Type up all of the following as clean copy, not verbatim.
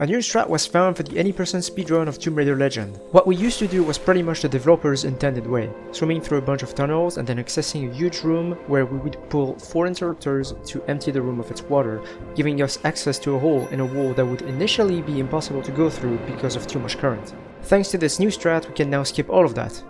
A new strat was found for the any percent speedrun of Tomb Raider Legend. What we used to do was pretty much the developer's intended way, swimming through a bunch of tunnels and then accessing a huge room where we would pull 4 interrupters to empty the room of its water, giving us access to a hole in a wall that would initially be impossible to go through because of too much current. Thanks to this new strat, we can now skip all of that.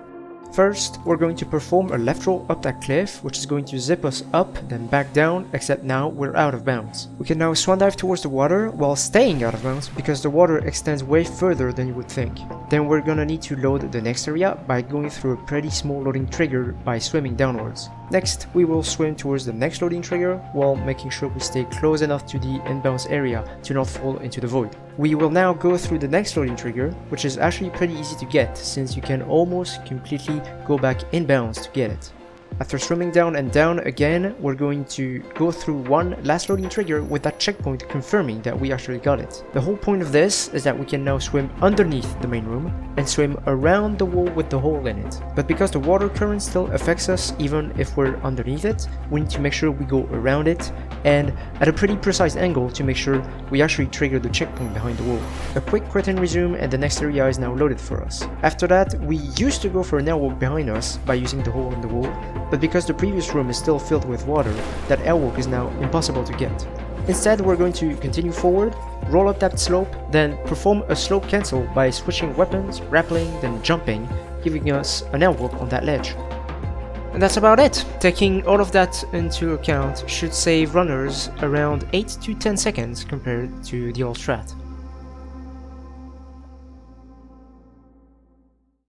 First, we're going to perform a left roll up that cliff, which is going to zip us up, then back down, except now we're out of bounds. We can now swan dive towards the water while staying out of bounds because the water extends way further than you would think. Then we're gonna need to load the next area by going through a pretty small loading trigger by swimming downwards. Next, we will swim towards the next loading trigger while making sure we stay close enough to the inbounds area to not fall into the void. We will now go through the next loading trigger, which is actually pretty easy to get since you can almost completely go back inbounds to get it. After swimming down and down again, we're going to go through one last loading trigger with that checkpoint confirming that we actually got it. The whole point of this is that we can now swim underneath the main room and swim around the wall with the hole in it. But because the water current still affects us even if we're underneath it, we need to make sure we go around it and at a pretty precise angle to make sure we actually trigger the checkpoint behind the wall. A quick quit and resume and the next area is now loaded for us. After that, we used to go for an airwalk behind us by using the hole in the wall, but because the previous room is still filled with water, that airwalk is now impossible to get. Instead, we're going to continue forward, roll up that slope, then perform a slope cancel by switching weapons, rappelling, then jumping, giving us an airwalk on that ledge. And that's about it. Taking all of that into account should save runners around 8 to 10 seconds compared to the old strat.